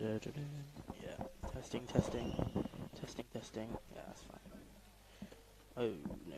Yeah, testing, testing, testing, testing. Yeah, that's fine. Oh no.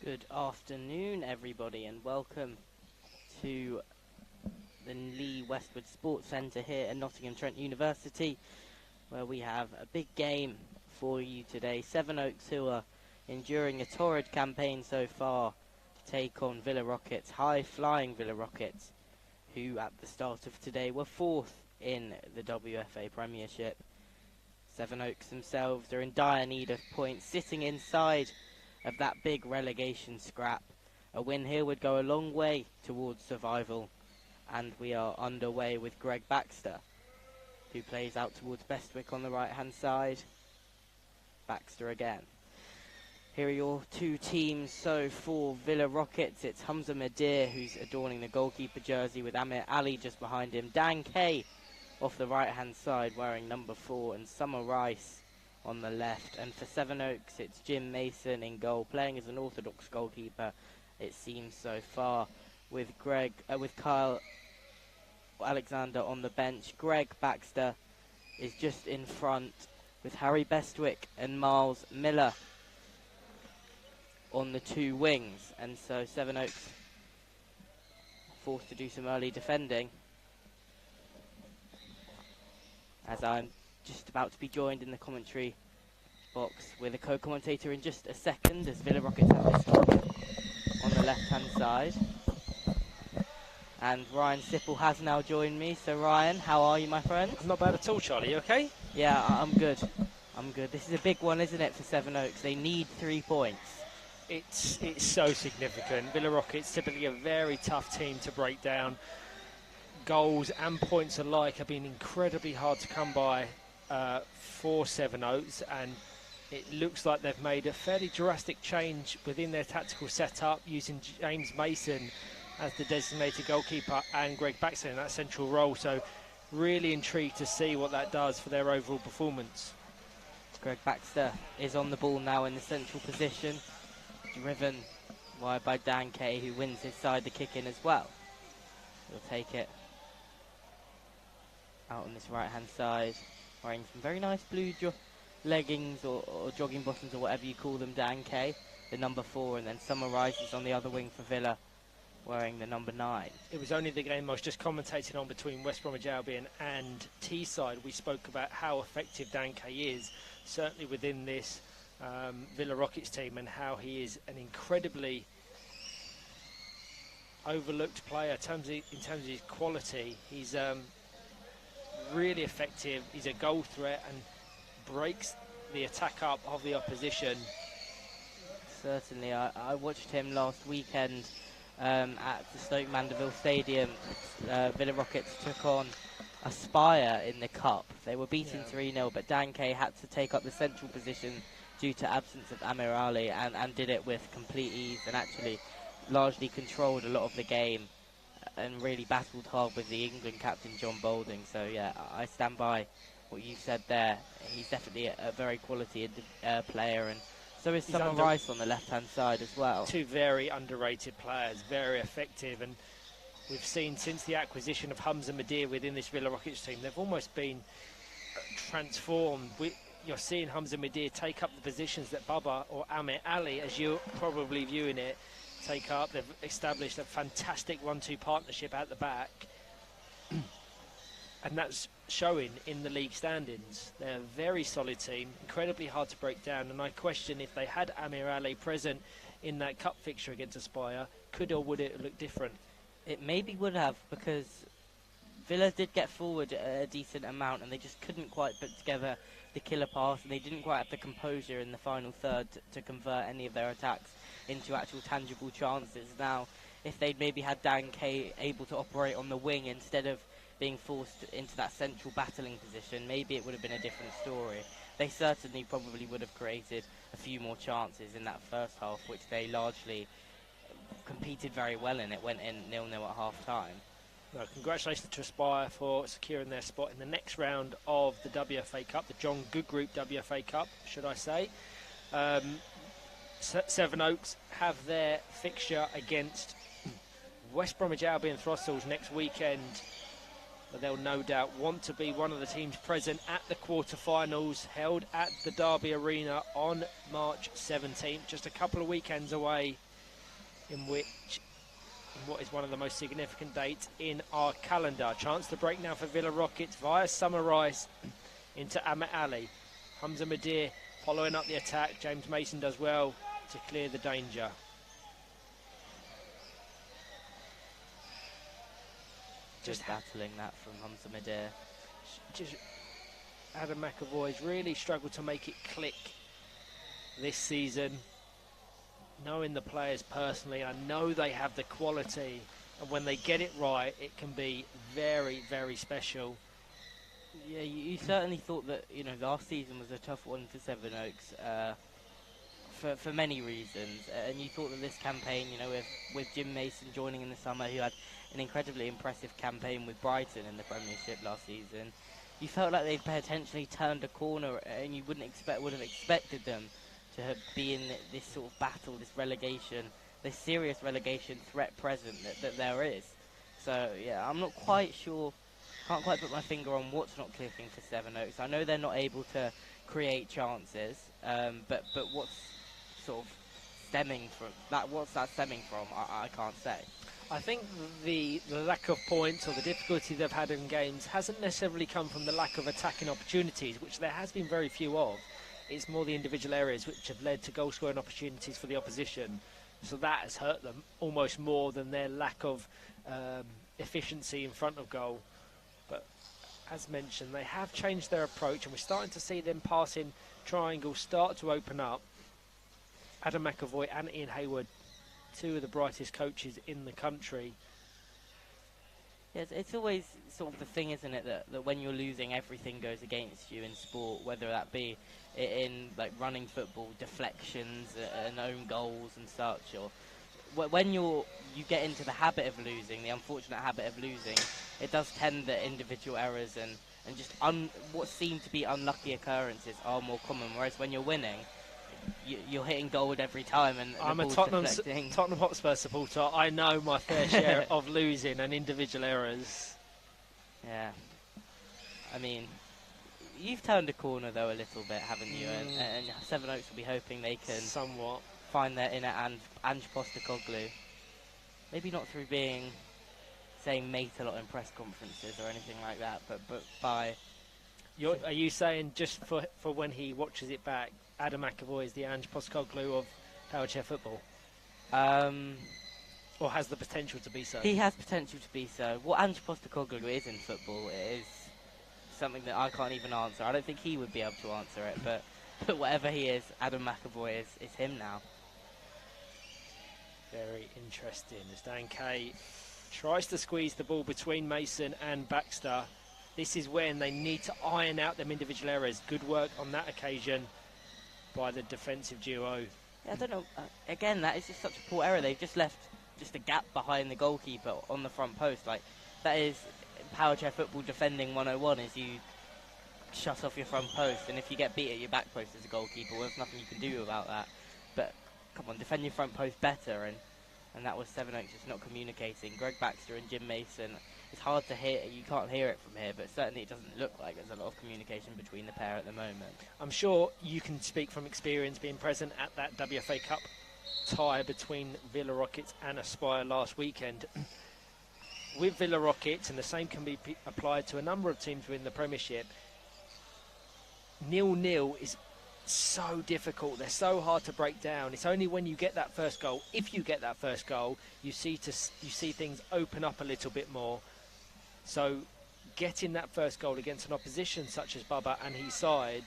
Good afternoon, everybody, and welcome to the Lee Westwood Sports Centre here at Nottingham Trent University, where we have a big game for you today. Sevenoaks, who are enduring a torrid campaign so far, take on Villa Rockets, high-flying Villa Rockets, who at the start of today were 4th in the WFA Premiership. Sevenoaks themselves are in dire need of points, sitting inside of that big relegation scrap. A win here would go a long way towards survival, and we are underway with Greg Baxter, who plays out towards Bestwick on the right hand side. Baxter again. Here are your two teams. So for Villa Rockets, it's Hamza Madir who's adorning the goalkeeper jersey with Amir Ali just behind him. Dan Kay off the right hand side wearing number 4, and Summer Rice on the left. And for Sevenoaks, it's Jim Mason in goal, playing as an orthodox goalkeeper, it seems so far, with Kyle Alexander on the bench. Greg Baxter is just in front with Harry Bestwick and Miles Miller on the two wings, and so Sevenoaks forced to do some early defending, as I'm just about to be joined in the commentary box with a co-commentator in just a second, as Villa Rockets have this on the left-hand side. And Ryan Sipple has now joined me. So Ryan, how are you, my friend? I'm not bad at all, Charlie. You okay? Yeah, I'm good. I'm good. This is a big one, isn't it, for Sevenoaks? They need 3 points. It's so significant. Villa Rockets, typically a very tough team to break down. Goals and points alike have been incredibly hard to come by for Sevenoaks, and it looks like they've made a fairly drastic change within their tactical setup, using James Mason as the designated goalkeeper and Greg Baxter in that central role. So really intrigued to see what that does for their overall performance. Greg Baxter is on the ball now in the central position, driven wide by Dan Kay, who wins his side the kick in as well. He'll take it out on this right hand side, wearing some very nice blue leggings or jogging bottoms or whatever you call them, Dan Kay, the number 4, and then Summer Rice is on the other wing for Villa, wearing the number 9. It was only the game I was just commentating on between West Bromwich Albion and Teesside. We spoke about how effective Dan Kay is, certainly within this Villa Rockets team, and how he is an incredibly overlooked player in terms of his quality. He's really effective. He's a goal threat and breaks the attack up of the opposition. Certainly, I watched him last weekend at the Stoke Mandeville Stadium. Villa Rockets took on Aspire in the Cup. They were beaten 3-0, but Dan Kay had to take up the central position due to absence of Amir Ali, and did it with complete ease, and actually largely controlled a lot of the game and really battled hard with the England captain John Boulding. So yeah, I stand by what you said there. He's definitely a very quality player, and so is Summer Rice on the left-hand side as well. Two very underrated players, very effective, and we've seen since the acquisition of Hamza Madir within this Villa Rockets team, they've almost been transformed. You're seeing Hamza Madir take up the positions that Baba or Amir Ali, as you're probably viewing it, take up. They've established a fantastic 1-2 partnership at the back, and that's showing in the league standings. They're a very solid team, incredibly hard to break down, and I question if they had Amir Ali present in that cup fixture against Aspire, could or would it look different? It maybe would have, because Villa did get forward a decent amount, and they just couldn't quite put together the killer pass, and they didn't quite have the composure in the final third to convert any of their attacks into actual tangible chances. Now, if they'd maybe had Dan Kay able to operate on the wing instead of being forced into that central battling position, maybe it would have been a different story. They certainly probably would have created a few more chances in that first half, which they largely competed very well in. It went in 0-0 at half-time. No, congratulations to Aspire for securing their spot in the next round of the WFA Cup, the John Good Group WFA Cup, should I say. Sevenoaks have their fixture against West Bromwich Albion Throssels next weekend. But they'll no doubt want to be one of the teams present at the quarter-finals, held at the Derby Arena on March 17th, just a couple of weekends away in what is one of the most significant dates in our calendar. Chance to break now for Villa Rockets via Summer Rice into Ahmet Ali. Hamza Madir following up the attack. James Mason does well to clear the danger. Just battling that from Hamza Madir. Just Adam McAvoy's really struggled to make it click this season. Knowing the players personally, I know they have the quality, and when they get it right, it can be very, very special. Yeah, you certainly thought that, last season was a tough one for Sevenoaks for many reasons, and you thought that this campaign, with Jim Mason joining in the summer, who had an incredibly impressive campaign with Brighton in the Premiership last season, you felt like they'd potentially turned a corner, and you would have expected them to be in this sort of battle, this relegation, this serious relegation threat present that there is. So yeah, I'm not quite sure. Can't quite put my finger on what's not clicking for Sevenoaks. I know they're not able to create chances, but what's sort of stemming from that? What's that stemming from? I can't say. I think the lack of points or the difficulty they've had in games hasn't necessarily come from the lack of attacking opportunities, which there has been very few of. It's more the individual areas which have led to goal-scoring opportunities for the opposition. So that has hurt them almost more than their lack of efficiency in front of goal. But as mentioned, they have changed their approach, and we're starting to see them passing triangles start to open up. Adam McAvoy and Ian Hayward, two of the brightest coaches in the country. Yes, it's always sort of the thing, isn't it, that when you're losing, everything goes against you in sport, whether that be in like running football, deflections and own goals and such, or when you get into the habit of losing, the unfortunate habit of losing, it does tend that individual errors and just what seem to be unlucky occurrences are more common, whereas when you're winning, you're hitting goal every time, and I'm a Tottenham Hotspur supporter. I know my fair share of losing and individual errors. Yeah, I mean, you've turned a corner though a little bit, haven't you? And Sevenoaks will be hoping they can somewhat find their inner Ange Postecoglou. Maybe not through saying mate a lot in press conferences or anything like that, but by. Are you saying just for when he watches it back, Adam McAvoy is the Ange Postecoglou of Power Chair football? Or has the potential to be so? He has potential to be so. What Ange Postecoglou is in football is something that I can't even answer. I don't think he would be able to answer it, but whatever he is, Adam McAvoy is him now. Very interesting. As Dan Kay tries to squeeze the ball between Mason and Baxter. This is when they need to iron out them individual errors. Good work on that occasion by the defensive duo. Yeah, I don't know. Again, that is just such a poor error. They've just left just a gap behind the goalkeeper on the front post. Like, that is Power Chair football defending 101, is you shut off your front post, and if you get beat at your back post as a goalkeeper, well, there's nothing you can do about that. But come on, defend your front post better, and that was Sevenoaks just not communicating. Greg Baxter and Jim Mason, it's hard to hear, you can't hear it from here, but certainly it doesn't look like there's a lot of communication between the pair at the moment. I'm sure you can speak from experience being present at that WFA Cup tie between Villa Rockets and Aspire last weekend. With Villa Rockets, and the same can be applied to a number of teams within the Premiership, 0-0 is so difficult. They're so hard to break down. It's only when you get that first goal, if you get that first goal, you see things open up a little bit more. So getting that first goal against an opposition such as Bubba and his side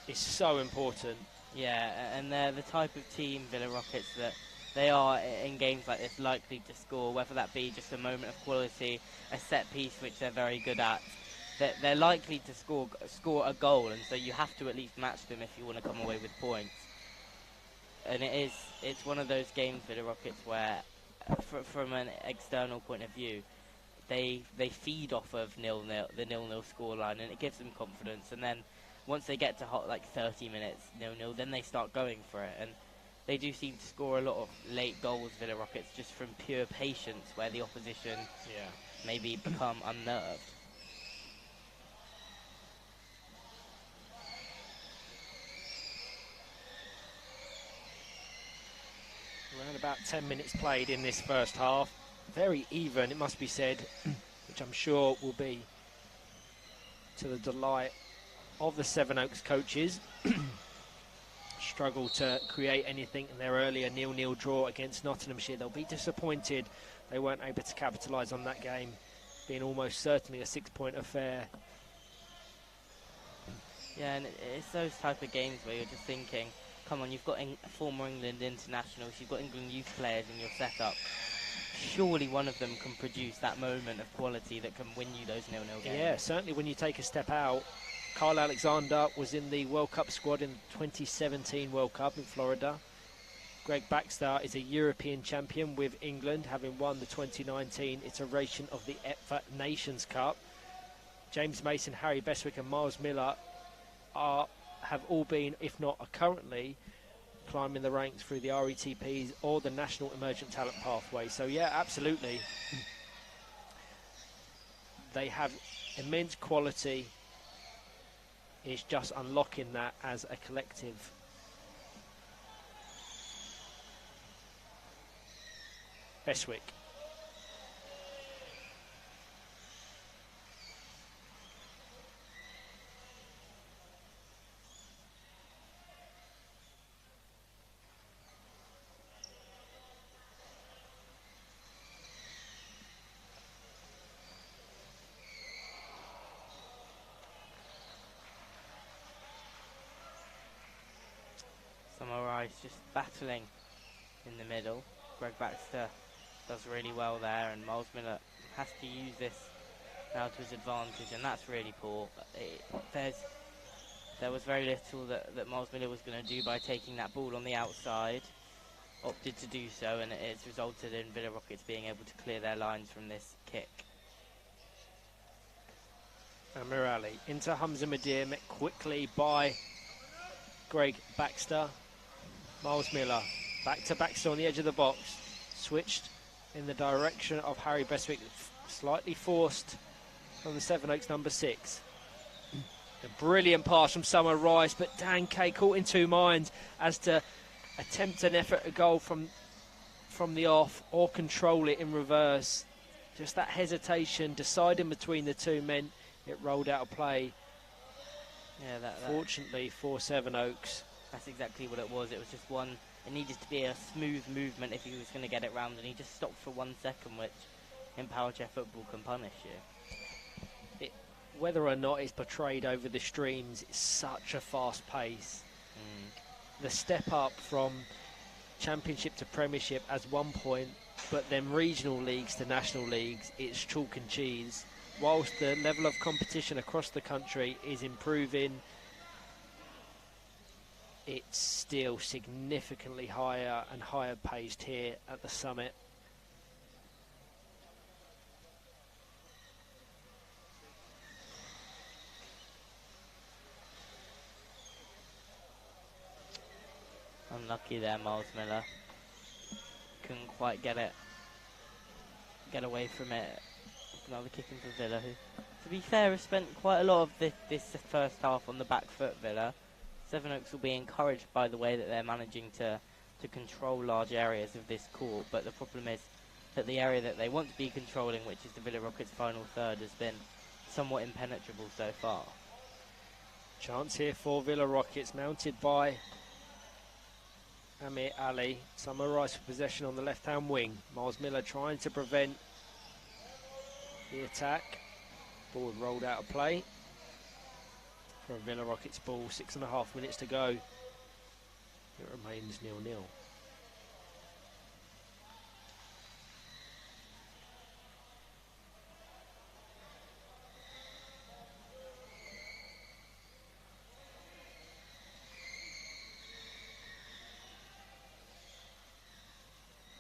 is so important. Yeah, and they're the type of team, Villa Rockets, that they are in games like this likely to score, whether that be just a moment of quality, a set piece which they're very good at. They're likely to score a goal, and so you have to at least match them if you want to come away with points. And it's one of those games, Villa Rockets, where from an external point of view, they feed off of the 0-0 scoreline, and it gives them confidence. And then once they get to 30 minutes 0-0, then they start going for it. And they do seem to score a lot of late goals, Villa Rockets, just from pure patience, where the opposition maybe become unnerved. Around about 10 minutes played in this first half. Very even, it must be said, which I'm sure will be to the delight of the Sevenoaks coaches. Struggle to create anything in their earlier 0-0 draw against Nottinghamshire. They'll be disappointed they weren't able to capitalise on that game, being almost certainly a 6-point affair. Yeah, and it's those type of games where you're just thinking, come on, you've got former England internationals, you've got England youth players in your setup. Surely one of them can produce that moment of quality that can win you those 0-0 games. Yeah, certainly when you take a step out. Kyle Alexander was in the World Cup squad in the 2017 World Cup in Florida. Greg Baxter is a European champion with England, having won the 2019 iteration of the EPFA Nations Cup. James Mason, Harry Beswick and Miles Miller have all been, if not are currently, climbing the ranks through the RETPs or the National Emergent Talent Pathway. So yeah, absolutely. They have immense quality. It's just unlocking that as a collective. Beswick. Summer Rice just battling in the middle. Greg Baxter does really well there, and Miles Miller has to use this now to his advantage, and that's really poor. There was very little that Miles Miller was going to do by taking that ball on the outside. Opted to do so, and it's resulted in Villa Rockets being able to clear their lines from this kick. And Mirali into Hamza Madir, met quickly by Greg Baxter. Miles Miller back to Baxter on the edge of the box, switched in the direction of Harry Beswick, slightly forced from the Sevenoaks number 6. A brilliant pass from Summer Rice, but Dan Kay caught in two minds as to attempt an effort a goal from the off or control it in reverse. Just that hesitation, deciding between the two meant it rolled out of play. Yeah, fortunately for Sevenoaks. That's exactly what it was. It was just one. It needed to be a smooth movement if he was going to get it round, and he just stopped for 1 second, which in power chair football can punish you. Whether or not it's portrayed over the streams, it's such a fast pace. The step up from Championship to Premiership as 1 point, but then regional leagues to national leagues, it's chalk and cheese. Whilst the level of competition across the country is improving, it's still significantly higher and higher paced here at the summit. Unlucky there, Miles Miller. Couldn't quite get away from it. Another kick into Villa, who, to be fair, has spent quite a lot of this first half on the back foot, Villa. Sevenoaks will be encouraged by the way that they're managing to control large areas of this court, but the problem is that the area that they want to be controlling, which is the Villa Rockets' final third, has been somewhat impenetrable so far. Chance here for Villa Rockets, mounted by Amir Ali. Summer Rice with possession on the left-hand wing. Miles Miller trying to prevent the attack. Ball rolled out of play for a Villa Rockets ball. 6.5 minutes to go. It remains 0-0.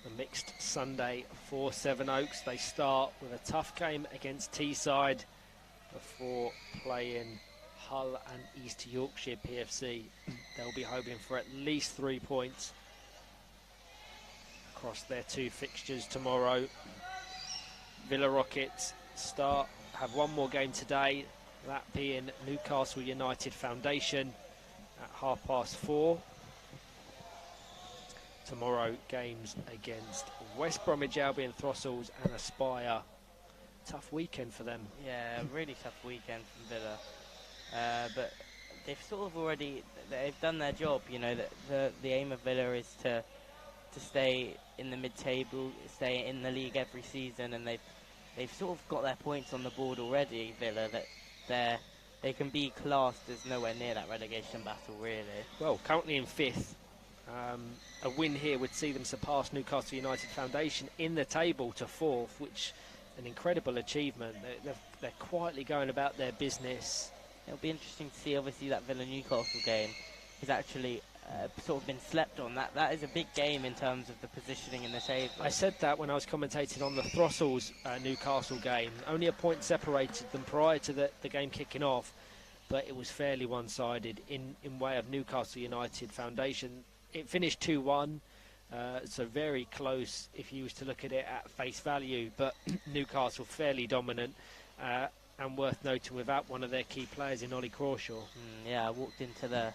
A mixed Sunday for Sevenoaks. They start with a tough game against Teesside before playing Hull and East Yorkshire PFC. They'll be hoping for at least 3 points across their two fixtures tomorrow. Villa Rockets have one more game today, that being Newcastle United Foundation at 4:30. tomorrow games against West Bromwich Albion, Throssels and Aspire. Tough weekend for them. Yeah, really tough weekend from Villa. But they've sort of they've done their job. You know, the aim of Villa is to stay in the mid-table, stay in the league every season, and they've sort of got their points on the board already, Villa, that they can be classed as nowhere near that relegation battle, really. Well, currently in 5th. A win here would see them surpass Newcastle United Foundation in the table to 4th, which an incredible achievement. They're quietly going about their business. It'll be interesting to see, obviously, that Villa-Newcastle game has actually sort of been slept on. That is a big game in terms of the positioning in the table. I said that when I was commentating on the Throssels Newcastle game. Only a point separated them prior to the game kicking off, but it was fairly one-sided in way of Newcastle United Foundation. It finished 2-1, so very close if you was to look at it at face value, but Newcastle fairly dominant, and worth noting without one of their key players in Ollie Crawshaw. Yeah, I walked into the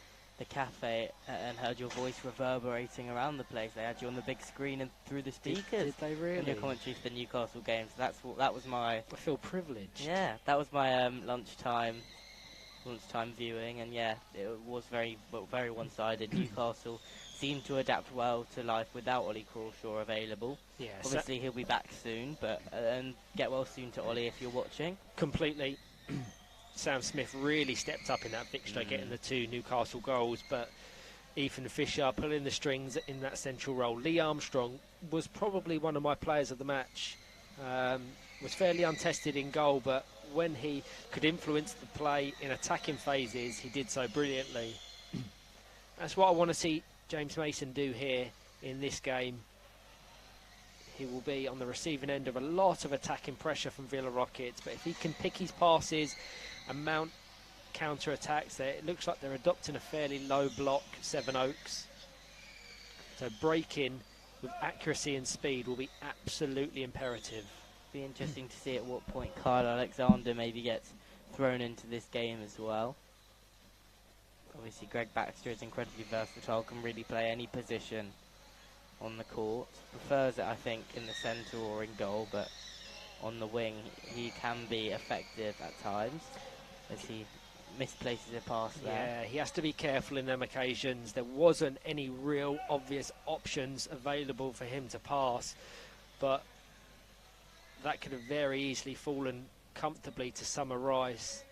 cafe and heard your voice reverberating around the place. They had you on the big screen and through the speakers. Did they really? In your commentary for the Newcastle games. That was my... I feel privileged. Yeah, that was my lunchtime viewing, and yeah, it was very one-sided. Newcastle seemed to adapt well to life without Ollie Crawshaw available. Yeah, obviously he'll be back soon, but and get well soon to Ollie if you're watching. Completely. Sam Smith really stepped up in that fixture, getting the 2 Newcastle goals, but Ethan Fisher pulling the strings in that central role. Lee Armstrong was probably one of my players of the match. Was fairly untested in goal, but when he could influence the play in attacking phases, he did so brilliantly. That's what I want to see James Mason do here in this game. He will be on the receiving end of a lot of attacking pressure from Villa Rockets, but if he can pick his passes and mount counter-attacks there, it looks like they're adopting a fairly low block, Sevenoaks. So breaking with accuracy and speed will be absolutely imperative. Be interesting to see at what point Kyle Alexander maybe gets thrown into this game as well. Obviously Greg Baxter is incredibly versatile, can really play any position on the court. Prefers it, I think, in the centre or in goal, but on the wing he can be effective at times as he misplaces a pass there. Yeah, he has to be careful in them occasions. There wasn't any real obvious options available for him to pass, but that could have very easily fallen comfortably to Summer Rice.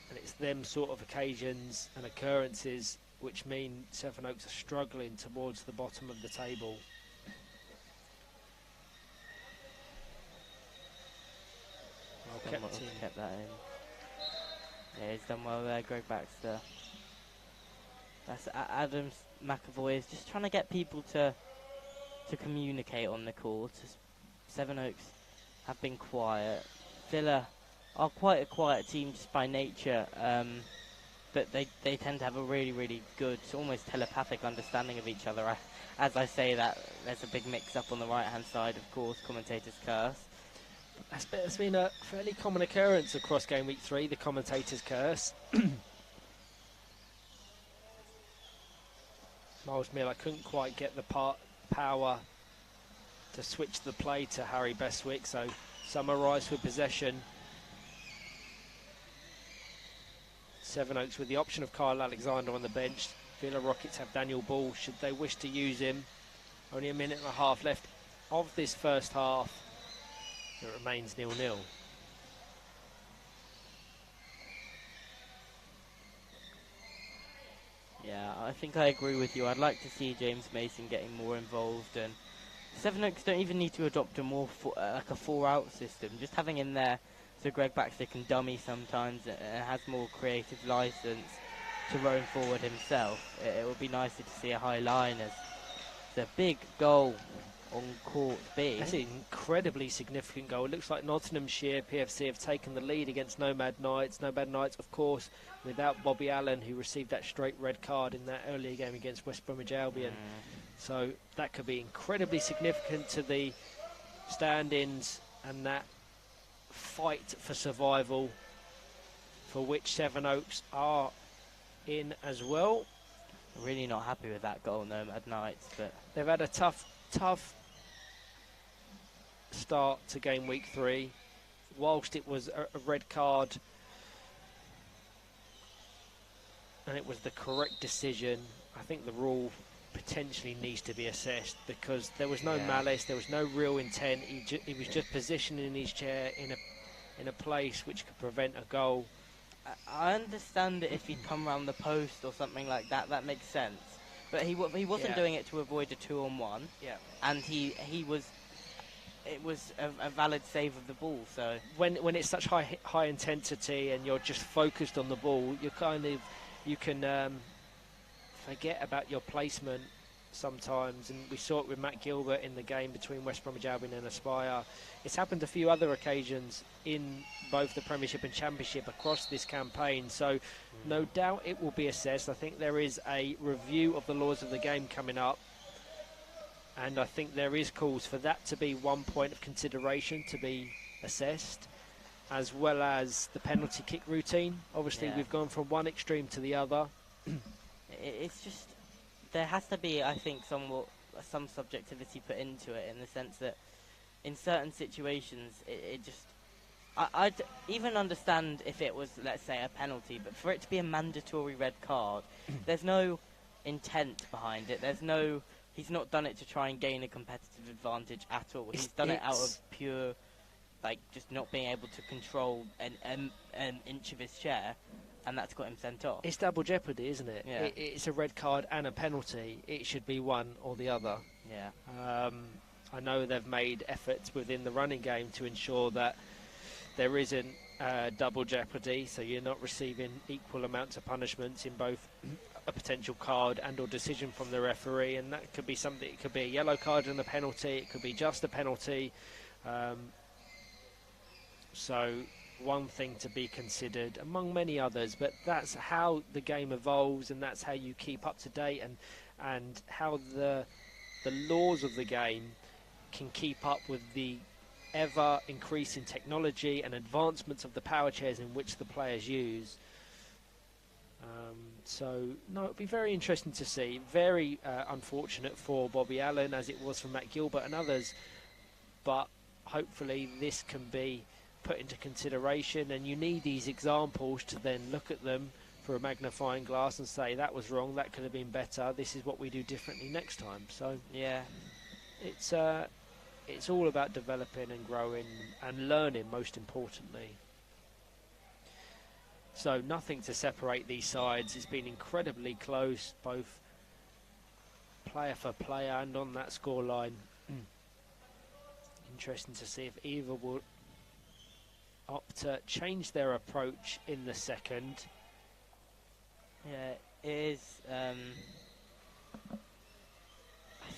And it's them sort of occasions and occurrences which mean Sevenoaks are struggling towards the bottom of the table. Well kept that in. Yeah, he's done well there, Greg Baxter. That's Adams McAvoy is just trying to get people to communicate on the court. Sevenoaks have been quiet. Villa are quite a quiet team just by nature, but they tend to have a really, really good, almost telepathic understanding of each other. As I say that, there's a big mix-up on the right-hand side, of course, commentator's curse. That's been a fairly common occurrence across game week 3, the commentator's curse. Miles Miller couldn't quite get the power to switch the play to Harry Bestwick, so Summer Rice with possession. Sevenoaks with the option of Kyle Alexander on the bench. Villa Rockets have Daniel Ball should they wish to use him. Only a minute and a half left of this first half. It remains 0-0. Yeah, I think I agree with you. I'd like to see James Mason getting more involved, and Sevenoaks don't even need to adopt a more like a 4-out system. Just having him there so Greg Baxter can dummy sometimes and has more creative license to roam forward himself. It would be nicer to see a high line as the big goal on court B. That's an incredibly significant goal. It looks like Nottinghamshire PFC have taken the lead against Nomad Knights. Nomad Knights, of course, without Bobby Allen, who received that straight red card in that earlier game against West Bromwich Albion. So that could be incredibly significant to the stand-ins and that fight for survival, for which Sevenoaks are in as well. Really not happy with that goal, Nomad Knights, but They've had a tough start to game week 3. Whilst it was a red card and it was the correct decision, I think the rule potentially needs to be assessed, because there was no malice, there was no real intent. He was just positioning his chair in a place which could prevent a goal. I understand that if he'd come round the post or something like that, that makes sense. But he wasn't doing it to avoid a 2-on-1. Yeah. And it was a valid save of the ball. So when it's such high intensity and you're just focused on the ball, you can forget about your placement sometimes, and we saw it with Matt Gilbert in the game between West Bromwich Albion and Aspire. It's happened a few other occasions in both the Premiership and Championship across this campaign, so no doubt it will be assessed. I think there is a review of the laws of the game coming up, and I think there is cause for that to be one point of consideration to be assessed, as well as the penalty kick routine. Obviously, we've gone from one extreme to the other. It's just, there has to be, I think, some subjectivity put into it, in the sense that in certain situations, it just, I'd even understand if it was, let's say, a penalty, but for it to be a mandatory red card, there's no intent behind it. He's not done it to try and gain a competitive advantage at all. He's done it out of pure, just not being able to control an inch of his chair, and that's got him sent off. It's double jeopardy, isn't it? Yeah. It's a red card and a penalty. It should be one or the other. Yeah. I know they've made efforts within the running game to ensure that there isn't double jeopardy, so you're not receiving equal amounts of punishments in both a potential card and or decision from the referee, and that could be something. It could be a yellow card and a penalty. It could be just a penalty. So one thing to be considered among many others, but that's how the game evolves, and that's how you keep up to date, and how the laws of the game can keep up with the ever increasing technology and advancements of the power chairs in which the players use. So no, it'd be very interesting to see. Very unfortunate for Bobby Allen, as it was for Matt Gilbert and others, but hopefully this can be put into consideration, and you need these examples to then look at them for a magnifying glass and say, that was wrong, that could have been better, this is what we do differently next time. So yeah, it's all about developing and growing and learning, most importantly. So nothing to separate these sides. It's been incredibly close, both player for player and on that scoreline. Interesting to see if either will opt to change their approach in the second. Yeah, it is. I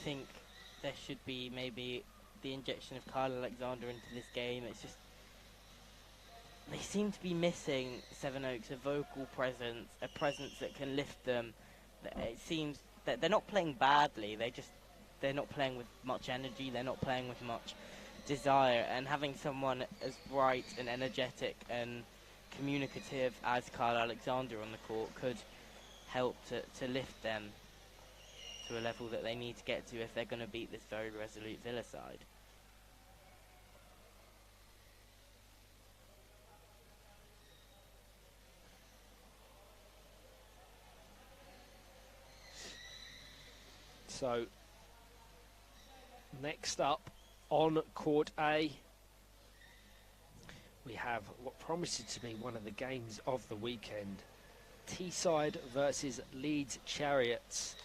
think there should be maybe the injection of Kyle Alexander into this game. It's just, they seem to be missing, Sevenoaks, a vocal presence, a presence that can lift them. It seems that they're not playing badly, they're not playing with much energy, they're not playing with much desire, and having someone as bright and energetic and communicative as Kyle Alexander on the court could help to lift them to a level that they need to get to if they're going to beat this very resolute Villa side. So next up on Court A, we have what promises to be one of the games of the weekend. Teesside versus Leeds Chariots.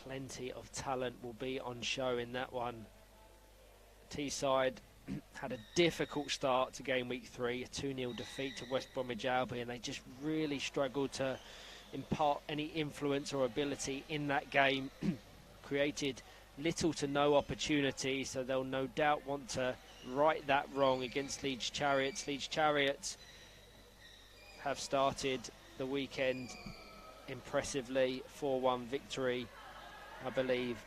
Plenty of talent will be on show in that one. Teesside had a difficult start to game week 3, a 2-0 defeat to West Bromwich Albion. They just really struggled to impart any influence or ability in that game. Created little to no opportunity, so they'll no doubt want to right that wrong against Leeds Chariots. Leeds Chariots have started the weekend impressively, 4-1 victory, I believe,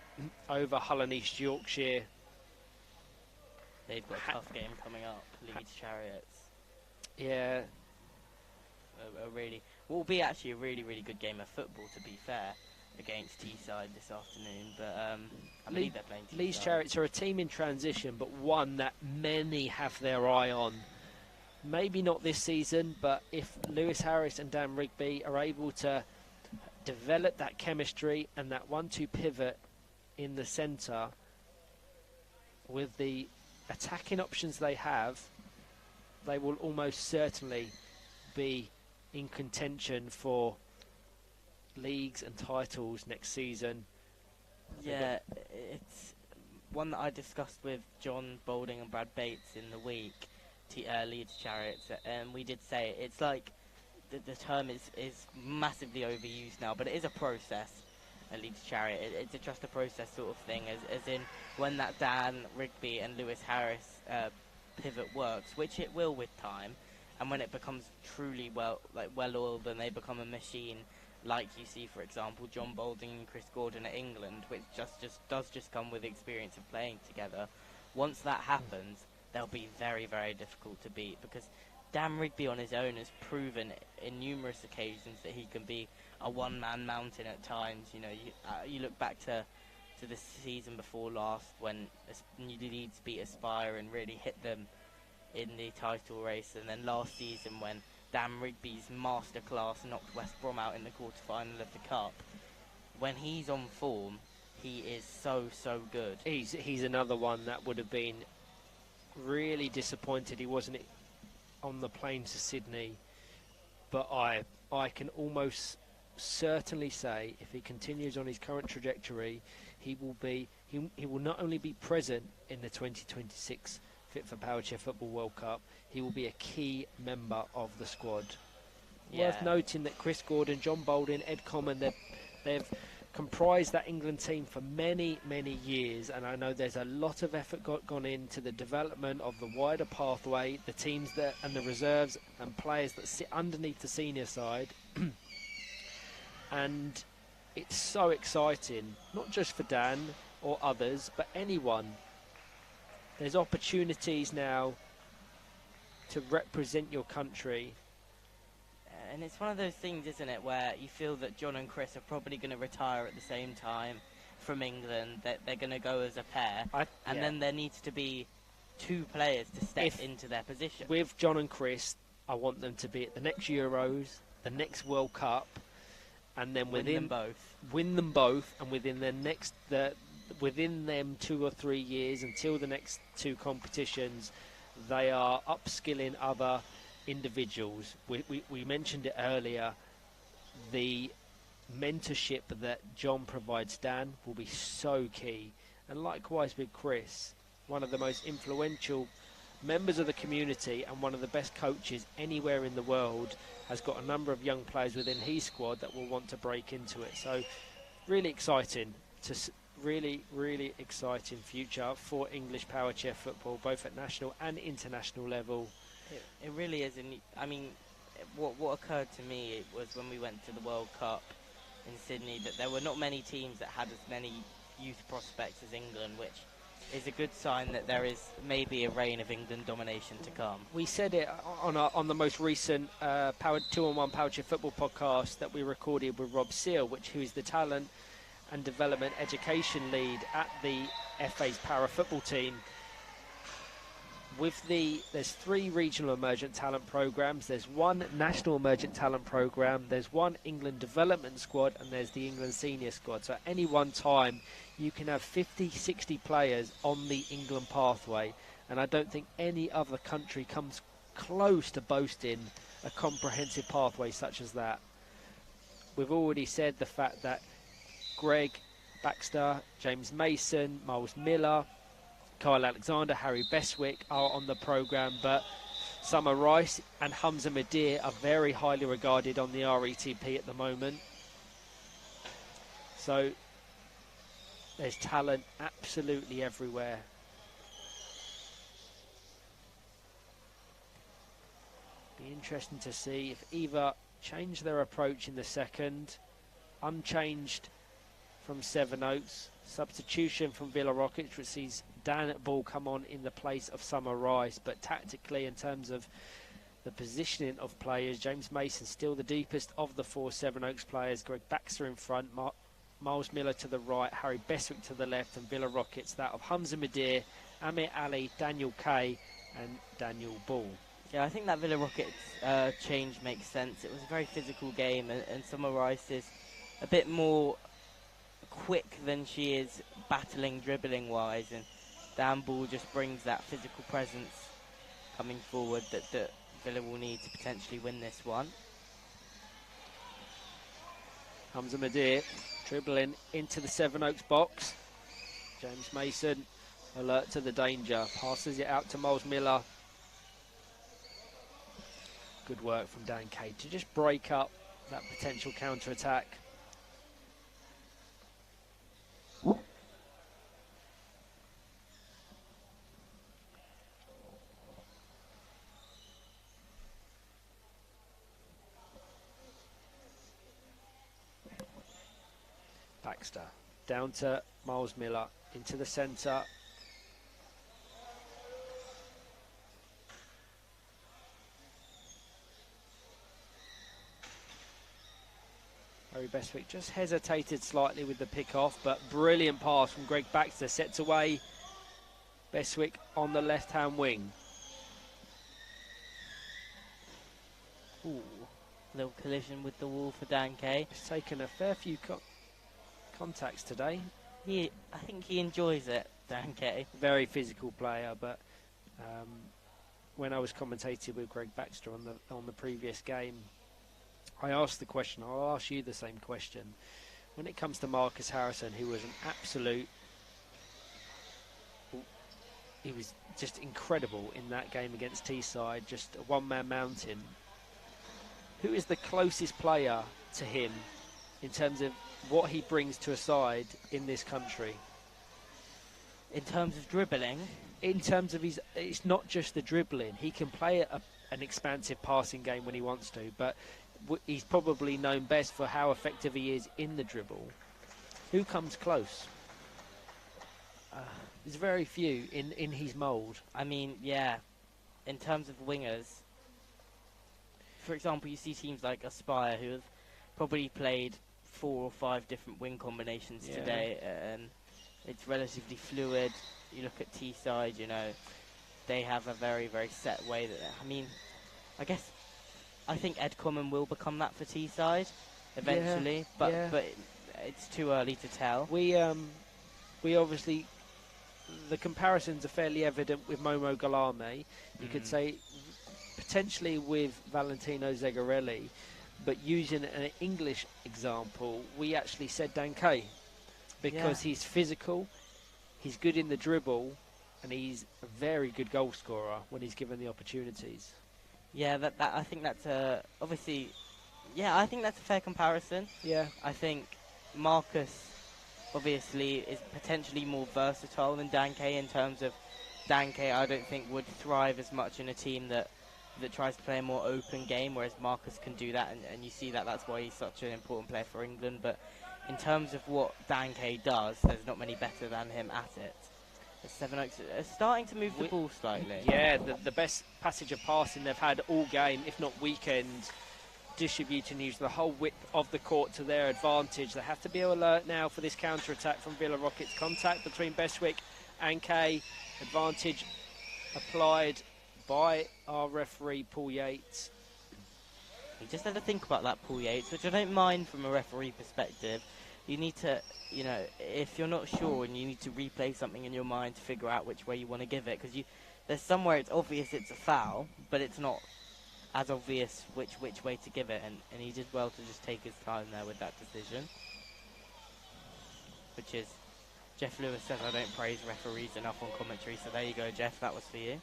over Hull and East Yorkshire. They've got a tough game coming up, Leeds Chariots. Yeah. Really, what will be actually a really, really good game of football, to be fair, against Teesside this afternoon. But I believe they're playing Teesside. Leeds Chariots are a team in transition, but one that many have their eye on. Maybe not this season, but if Lewis Harris and Dan Rigby are able to develop that chemistry and that 1-2 pivot in the centre with the attacking options they have, they will almost certainly be in contention for leagues and titles next season. Yeah, it's one that I discussed with John Boulding and Brad Bates in the week, Leeds Chariots, and we did say it's like the term is massively overused now, but it is a process. A Leeds Chariot, it's just a process sort of thing, as in when that Dan Rigby and Lewis Harris pivot works, which it will with time, and when it becomes truly well-oiled and they become a machine, like you see, for example, John Boulding and Chris Gordon at England, which does come with experience of playing together. Once that happens, they'll be very, very difficult to beat, because Dan Rigby on his own has proven in numerous occasions that he can be a one-man mountain at times. You know, you look back to the season before last when Leeds beat Aspire and really hit them in the title race, and then last season when Dan Rigby's masterclass knocked West Brom out in the quarter-final of the Cup. When he's on form, he is so good. He's another one that would have been really disappointed he wasn't on the plane to Sydney, but I can almost certainly say if he continues on his current trajectory, he will not only be present in the 2026 Fit for Power Chair Football World Cup, he will be a key member of the squad. Yeah. Worth noting that Chris Gordon, John Boulding, Ed Common, they've comprised that England team for many years, and I know there's a lot of effort gone into the development of the wider pathway, the teams and the reserves and players that sit underneath the senior side. And it's so exciting, not just for Dan or others, but anyone. There's opportunities now to represent your country. And it's one of those things, isn't it, where you feel that John and Chris are probably going to retire at the same time from England, that they're going to go as a pair, then there needs to be two players to step into their position. With John and Chris, I want them to be at the next Euros, the next World Cup, and then win them both, and within them 2 or 3 years until the next two competitions, they are upskilling other individuals. We mentioned it earlier, the mentorship that John provides Dan will be so key, and likewise with Chris, one of the most influential members of the community and one of the best coaches anywhere in the world, has got a number of young players within his squad that will want to break into it. So really exciting, really exciting future for English power chair football, both at national and international level. It really is. And I mean, what occurred to me was when we went to the World Cup in Sydney, that there were not many teams that had as many youth prospects as England, which is a good sign that there is maybe a reign of England domination to come. We said it on the most recent 2-on-1 Power Chair Football podcast that we recorded with Rob Seal, who is the talent and development education lead at the FA's para football team. There's 3 regional emergent talent programs, there's 1 national emergent talent program, there's 1 England development squad, and there's the England senior squad. So at any one time you can have 50-60 players on the England pathway, and I don't think any other country comes close to boasting a comprehensive pathway such as that. We've already said the fact that Greg Baxter, James Mason, Miles Miller, Kyle Alexander, Harry Beswick are on the programme, but Summer Rice and Hamza Madir are very highly regarded on the RETP at the moment. So there's talent absolutely everywhere. Be interesting to see if either change their approach in the second, unchanged from Sevenoaks, substitution from Villa Rockets, which sees Dan Ball come on in the place of Summer Rice, but tactically in terms of the positioning of players. James Mason still the deepest of the 4 Sevenoaks players. Greg Baxter in front, Miles Miller to the right, Harry Beswick to the left, and Villa Rockets that of Hamza Midir, Amir Ali, Daniel Kay and Daniel Ball. Yeah, I think that Villa Rockets change makes sense. It was a very physical game, and Summer Rice is a bit more quick than she is battling, dribbling-wise, and Dan Ball just brings that physical presence coming forward that Villa will need to potentially win this one. Hamza Midir dribbling into the Sevenoaks box. James Mason alert to the danger, passes it out to Miles Miller. Good work from Dan Kay to just break up that potential counter-attack. Baxter down to Miles Miller into the centre. Harry Beswick just hesitated slightly with the pick off, but brilliant pass from Greg Baxter. Sets away Beswick on the left hand wing. Ooh, little collision with the wall for Dan Kay. He's taken a fair few contacts today. I think he enjoys it, Dan Kay. Very physical player, but when I was commentating with Greg Baxter on the previous game, I asked the question, I'll ask you the same question. When it comes to Marcus Harrison, who was an absolute, he was just incredible in that game against Teesside, just a one-man mountain. Who is the closest player to him in terms of what he brings to a side in this country? In terms of dribbling? In terms of it's not just the dribbling. He can play an expansive passing game when he wants to, but he's probably known best for how effective he is in the dribble. Who comes close? There's very few in his mould. I mean, yeah, in terms of wingers, for example, you see teams like Aspire who have probably played 4 or 5 different wing combinations today, and it's relatively fluid. You look at Teesside, you know, they have a very, very set way that, I mean, I think Ed Common will become that for Teesside eventually, but it's too early to tell. We obviously, the comparisons are fairly evident with Momo Galame. You could say potentially with Valentino Zegarelli, but using an English example, we actually said Dan Kay, because he's physical, he's good in the dribble, and he's a very good goal scorer when he's given the opportunities. Yeah, I think that's obviously, I think that's a fair comparison. Yeah. I think Marcus obviously is potentially more versatile than Dan Kay in terms of Dan Kay I don't think would thrive as much in a team that tries to play a more open game, whereas Marcus can do that, and you see that's why he's such an important player for England. But in terms of what Dan Kay does, there's not many better than him at it. Sevenoaks are starting to move the ball slightly. Yeah, the best passage of passing they've had all game, if not weekend, distributing using the whole width of the court to their advantage. They have to be alert now for this counter-attack from Villa Rockets. Contact between Beswick and Kay. Advantage applied by our referee, Paul Yates. You just have to think about that, Paul Yates, which I don't mind from a referee perspective. You need to, if you're not sure and you need to replay something in your mind to figure out which way you want to give it, because there's somewhere it's obvious it's a foul, but it's not as obvious which way to give it, and he did well to just take his time there with that decision. Which is, Jeff Lewis says I don't praise referees enough on commentary, so there you go, Jeff, that was for you.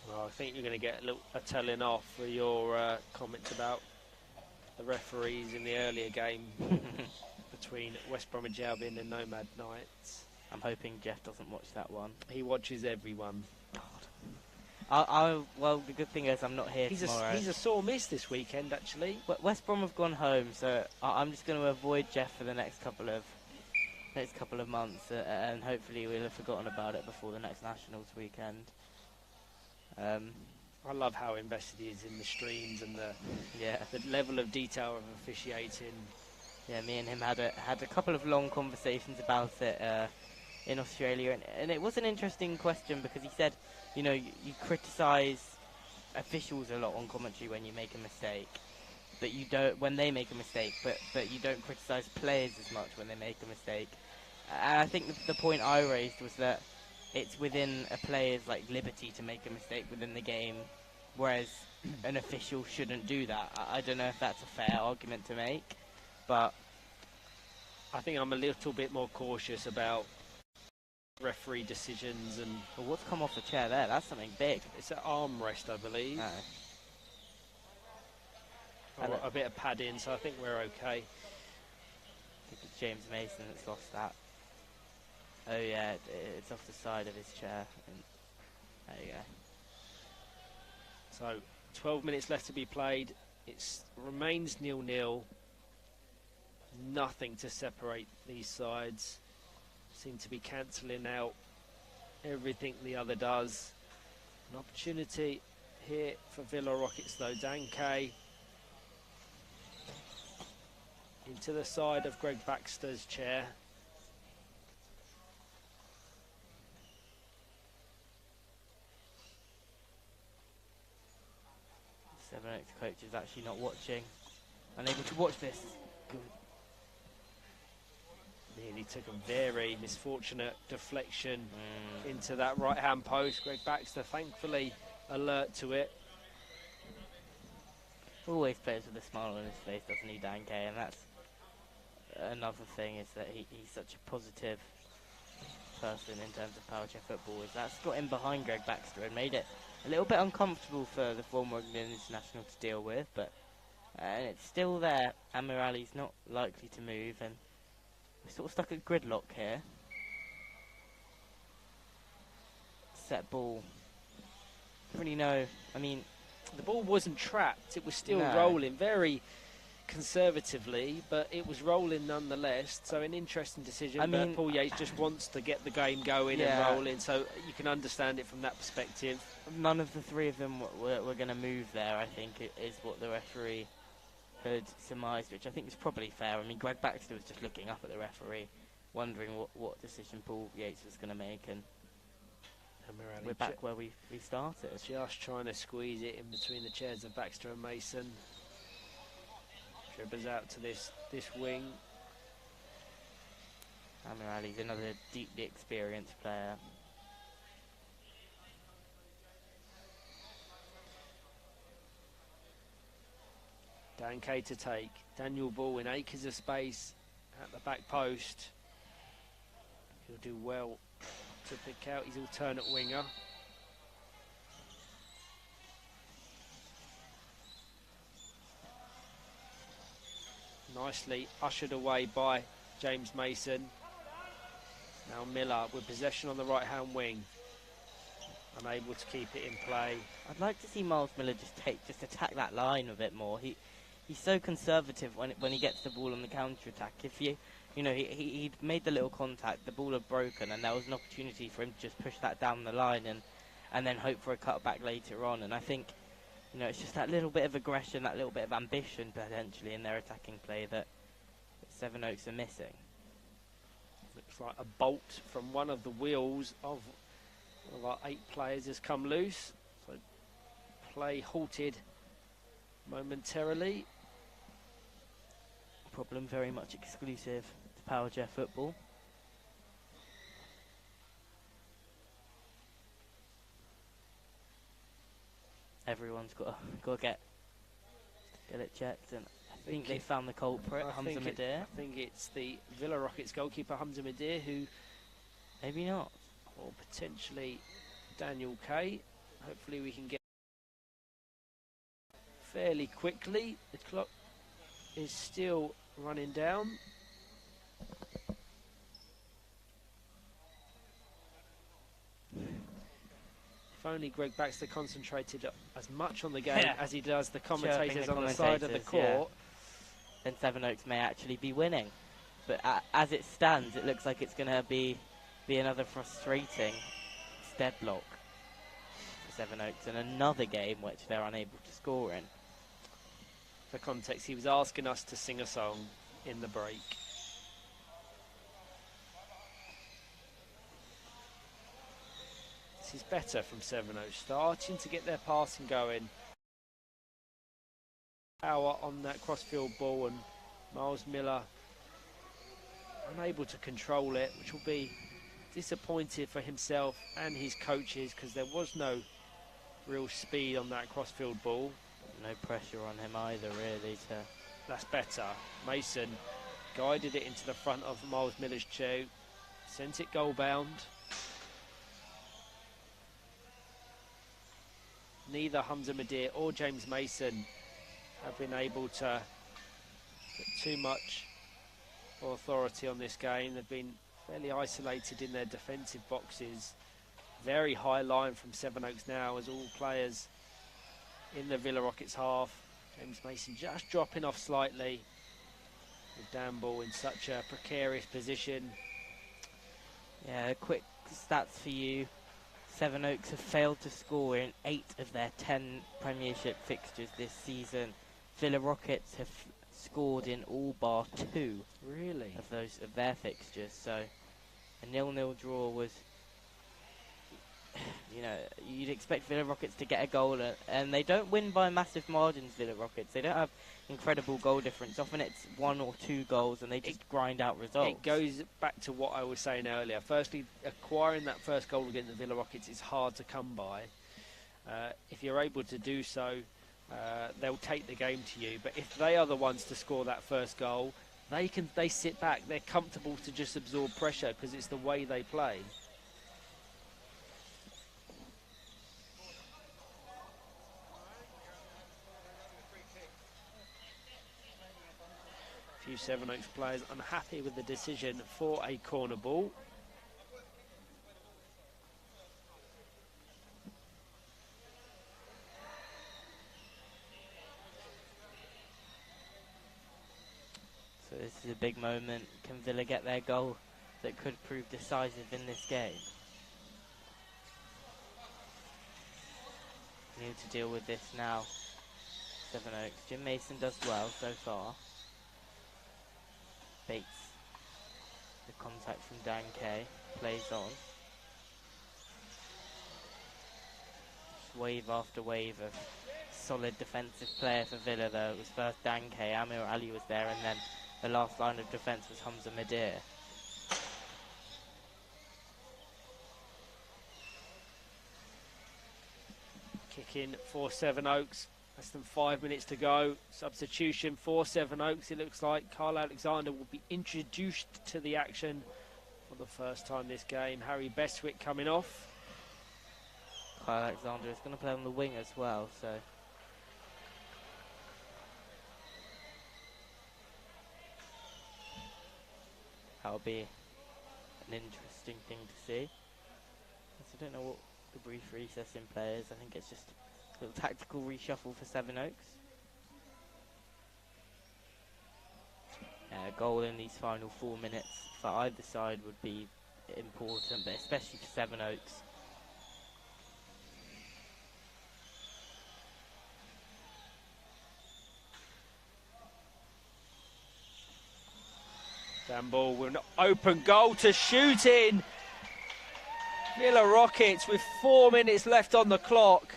Well, I think you're going to get a telling off for your comments about the referees in the earlier game between West Bromwich Albion and Nomad Knights. I'm hoping Jeff doesn't watch that one. He watches everyone. Well, the good thing is I'm not here tomorrow. He's a sore miss this weekend, actually. West Brom have gone home, so I'm just going to avoid Jeff for the next couple of months, and hopefully we'll have forgotten about it before the next Nationals weekend. I love how invested he is in the streams and the Yeah. level of detail of officiating. Yeah, me and him had a couple of long conversations about it in Australia, and it was an interesting question because he said, you criticise officials a lot on commentary when you make a mistake, but you don't when they make a mistake, but you don't criticise players as much when they make a mistake. And I think the point I raised was that it's within a player's liberty to make a mistake within the game, whereas an official shouldn't do that. I don't know if that's a fair argument to make, but I think I'm a little bit more cautious about referee decisions. And well, what's come off the chair there? That's something big. It's an armrest, I believe. No. Or a bit of padding, so I think we're okay. I think it's James Mason that's lost that. Oh yeah, it's off the side of his chair. There you go. So 12 minutes left to be played. It remains 0-0. Nothing to separate these sides. Seem to be cancelling out everything the other does. An opportunity here for Villa Rockets though. Dan Kay into the side of Greg Baxter's chair. Sevenoaks coach is actually not watching. Unable to watch this. Good. Nearly took a very misfortunate deflection into that right-hand post. Greg Baxter thankfully alert to it. Always plays with a smile on his face, doesn't he, Dan Kay? And that's another thing, is that he's such a positive person in terms of power chair football. Is that's got him behind Greg Baxter and made it a little bit uncomfortable for the former England international to deal with, but and it's still there. Amirali's not likely to move, and we're sort of stuck at gridlock here. Set ball. Don't really know. I mean, the ball wasn't trapped. It was still No. rolling very conservatively, but it was rolling nonetheless. So an interesting decision. I But mean, Paul Yates just wants to get the game going Yeah. and rolling, so you can understand it from that perspective. none of the three of them were going to move there, I think, is what the referee had surmised, which I think is probably fair. I mean, Greg Baxter was just looking up at the referee, wondering what decision Paul Yates was going to make, and Amirali we're back where we started. just trying to squeeze it in between the chairs of Baxter and Mason. Dribbles out to this wing. Amirali's another deeply experienced player. Dan Kay to take. Daniel Ball in acres of space at the back post. He'll do well to pick out his alternate winger. Nicely ushered away by James Mason. Now Miller with possession on the right-hand wing. Unable to keep it in play. I'd like to see Miles Miller just attack that line a bit more. He's so conservative when he gets the ball on the counter attack. If he'd made the little contact, the ball had broken, and there was an opportunity for him to just push that down the line and then hope for a cutback later on. And I think, it's just that little bit of aggression, that little bit of ambition potentially in their attacking play that Sevenoaks are missing. Looks like a bolt from one of the wheels of one of our 8 players has come loose. So play halted momentarily. Problem very much exclusive to power chair football. Everyone's got to get it checked, and I think they found the culprit, Hamza Midir. I think it's the Villa Rockets goalkeeper Hamza Midir, who Maybe not. or potentially Daniel Kay. Hopefully we can get fairly quickly. The clock is still running down. If only Greg Baxter concentrated as much on the game as he does the commentators on the side of the court. Then Sevenoaks may actually be winning. But as it stands, it looks like it's going to be another frustrating deadlock for Sevenoaks and another game which they're unable to score in. For context, he was asking us to sing a song in the break. This is better from Sevenoaks, starting to get their passing going. Power on that crossfield ball, and Miles Miller unable to control it, which will be disappointed for himself and his coaches because there was no real speed on that crossfield ball. No pressure on him either, really. That's better. Mason guided it into the front of Miles Miller's chew, sent it goal bound. Neither Hamza Madir or James Mason have been able to put too much authority on this game. They've been fairly isolated in their defensive boxes. Very high line from Sevenoaks now as all players in the Villa Rockets half. James Mason just dropping off slightly with Dan Ball in such a precarious position. Yeah, quick stats for you. Sevenoaks have failed to score in 8 of their 10 Premiership fixtures this season. Villa Rockets have scored in all bar 2 really of their fixtures. So a 0-0 draw was, you know, you'd expect Villa Rockets to get a goal, and they don't win by massive margins, Villa Rockets. They don't have incredible goal difference. Often it's 1 or 2 goals and they just grind out results. It goes back to what I was saying earlier. Firstly, acquiring that first goal against the Villa Rockets is hard to come by. If you're able to do so, they'll take the game to you. But if they are the ones to score that first goal, they sit back. They're comfortable to just absorb pressure because it's the way they play. Few Sevenoaks players unhappy with the decision for a corner ball. So this is a big moment. Can Villa get their goal that could prove decisive in this game? Need to deal with this now. Sevenoaks. Jim Mason does well so far. Bates. The contact from Dan Kay. Plays on. Just wave after wave of solid defensive player for Villa though. It was first Dan Kay, Amir Ali was there, and then the last line of defence was Hamza Madir. Kick in for Sevenoaks. Less than 5 minutes to go. Substitution for Sevenoaks. It looks like Kyle Alexander will be introduced to the action for the first time this game. Harry Bestwick coming off. Kyle Alexander is going to play on the wing as well, so that'll be an interesting thing to see. I don't know what the brief recess in play is. I think it's just a little tactical reshuffle for Sevenoaks. A goal in these final 4 minutes for either side would be important, but especially for Sevenoaks. Dan Ball with an open goal to shoot in. Villa Rockets with 4 minutes left on the clock.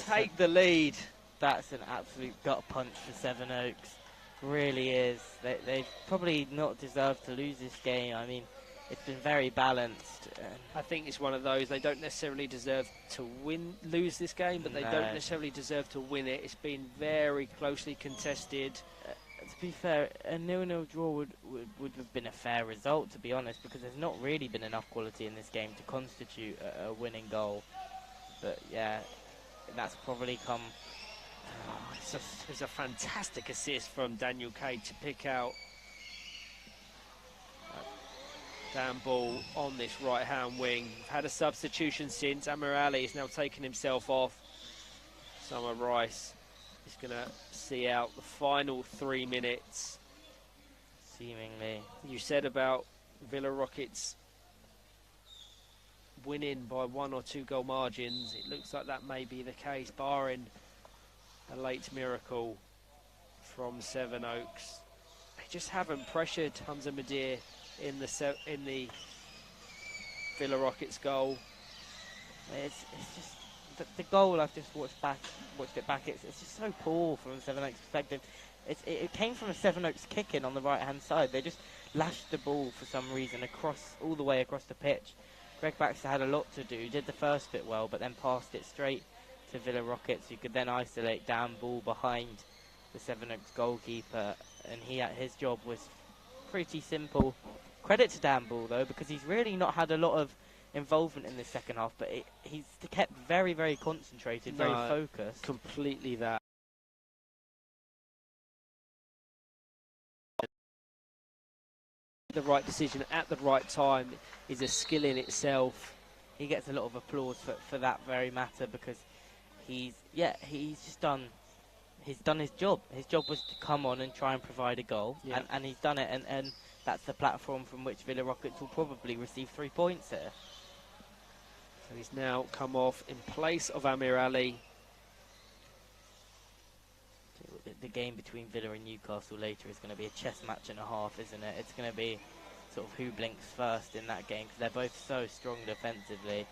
Take the lead. That's an absolute gut punch for Sevenoaks. Really is. They've probably not deserved to lose this game. I mean, it's been very balanced. I think it's one of those, they don't necessarily deserve to lose this game, but they don't necessarily deserve to win it. It's been very closely contested. To be fair, a 0-0 draw would have been a fair result, to be honest, because there's not really been enough quality in this game to constitute a winning goal. But yeah, that's probably come. It's a fantastic assist from Daniel Kay to pick out Dan Ball on this right-hand wing. We've had a substitution since. Amir Ali is now taking himself off. Summer Rice is going to see out the final 3 minutes. Seemingly. You said about Villa Rockets winning by 1 or 2 goal margins. It looks like that may be the case, barring a late miracle from Sevenoaks. They just haven't pressured Hamza Madir in the Villa Rockets goal. It's just the goal I've just watched it back. It's just so poor from the Sevenoaks perspective. It came from a Sevenoaks kick-in on the right-hand side. They just lashed the ball for some reason all the way across the pitch. Greg Baxter had a lot to do. Did the first bit well, but then passed it straight to Villa Rockets, who could then isolate down ball behind the Sevenoaks goalkeeper, and his job was pretty simple. Credit to Dan Ball though, because he's really not had a lot of involvement in the second half, but he's kept very, very concentrated, very focused. Completely that. The right decision at the right time is a skill in itself. He gets a lot of applause for that very matter, because he's done his job. His job was to come on and try and provide a goal, and he's done it, and that's the platform from which Villa Rockets will probably receive 3 points here. So he's now come off in place of Amir Ali. The game between Villa and Newcastle later is going to be a chess match and a half, isn't it? It's going to be sort of who blinks first in that game, because they're both so strong defensively,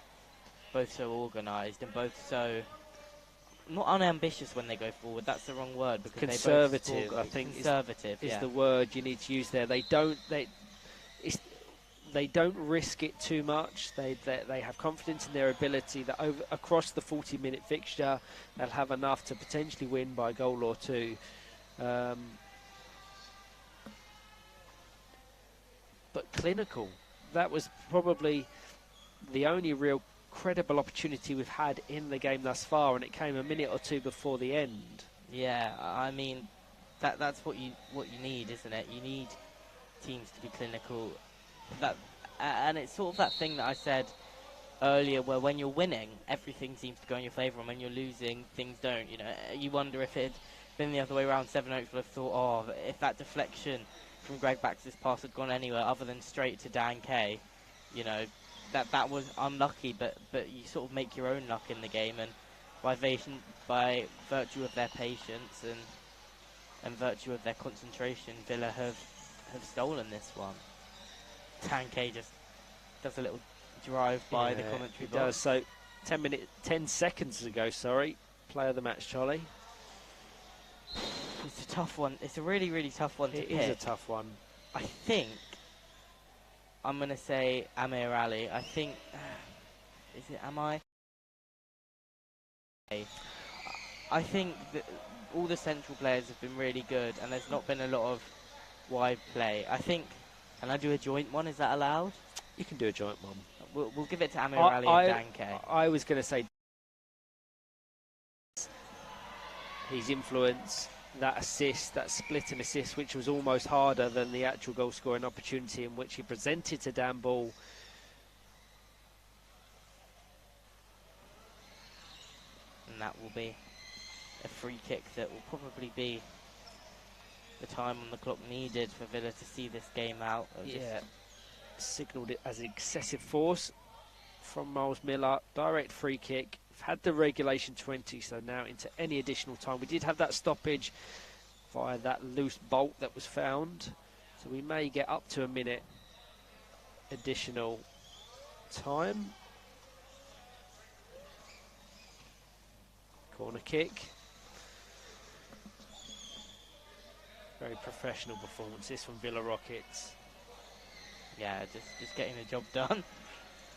both so organised, and both so not unambitious when they go forward. That's the wrong word, because conservative, I think, conservative is the word you need to use there. They don't risk it too much. They have confidence in their ability that across the 40-minute fixture they'll have enough to potentially win by a goal or two. But clinical. That was probably the only real credible opportunity we've had in the game thus far, and it came a minute or two before the end. Yeah, I mean, that's what you need, isn't it? You need teams to be clinical. And it's sort of that thing that I said earlier, where when you're winning, everything seems to go in your favour, and when you're losing, things don't. You know, you wonder if it had been the other way around. Sevenoaks would have thought, oh, if that deflection from Greg Baxter's pass had gone anywhere other than straight to Dan Kay, you know, that was unlucky. But you sort of make your own luck in the game, and by virtue of their patience and virtue of their concentration, Villa have stolen this one. Tankay just does a little drive by the commentary box. Does. So 10 seconds ago, player of the match, Charlie. It's a tough one. It's a really, really tough one to pick. It is a tough one. I think I'm going to say Amir Ali. I think, I think that all the central players have been really good, and there's not been a lot of wide play. I think. Can I do a joint one? Is that allowed? You can do a joint one. We'll give it to Amir Ali and Dan Kay. I was going to say his influence, that assist, that split and assist, which was almost harder than the actual goal scoring opportunity in which he presented to Dan Ball. And that will be a free kick that will probably be the time on the clock needed for Villa to see this game out. Signalled it as excessive force from Miles Miller. Direct free kick. We've had the regulation 20, so now into any additional time. We did have that stoppage via that loose bolt that was found, so we may get up to a minute additional time. Corner kick. Very professional performance this from Villa Rockets. Yeah, just getting the job done.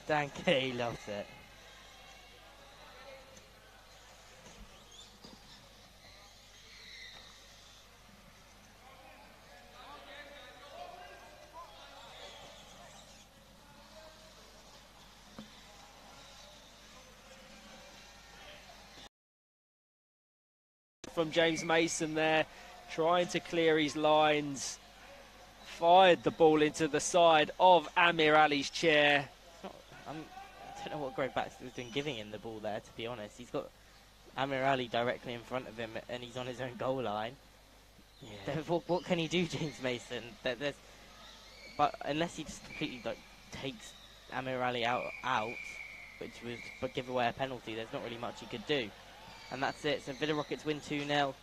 Dan Kay loves it. From James Mason there, trying to clear his lines. Fired the ball into the side of Amir Ali's chair. I don't know what Greg Baxter was doing giving him the ball there, to be honest. He's got Amir Ali directly in front of him, and he's on his own goal line. Yeah. What can he do, James Mason? But unless he just completely takes Amir Ali out, which was but give away a penalty. There's not really much he could do. And that's it. So Villa Rockets win 2-0.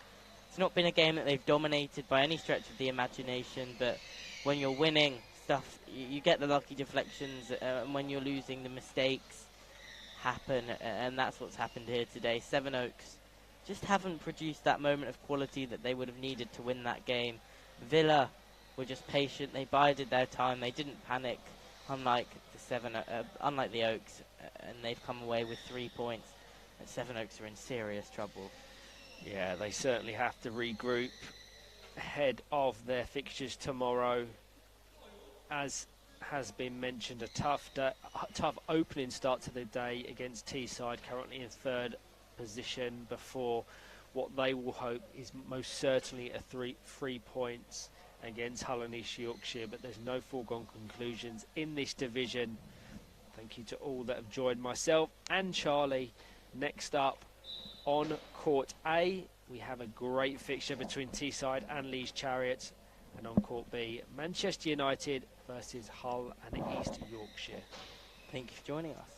It's not been a game that they've dominated by any stretch of the imagination, but when you're winning stuff, you get the lucky deflections, and when you're losing, the mistakes happen, and that's what's happened here today. Sevenoaks just haven't produced that moment of quality that they would have needed to win that game. Villa were just patient. They bided their time. They didn't panic, unlike the Oaks, and they've come away with 3 points. And Sevenoaks are in serious trouble. Yeah, they certainly have to regroup ahead of their fixtures tomorrow. As has been mentioned, a tough opening start to the day against Teesside, currently in third position, before what they will hope is most certainly a 3 points against Hull and East Yorkshire. But there's no foregone conclusions in this division. Thank you to all that have joined myself and Charlie. Next up on Court A, we have a great fixture between Teesside and Leeds Chariots. And on Court B, Manchester United versus Hull and East Yorkshire. Thank you for joining us.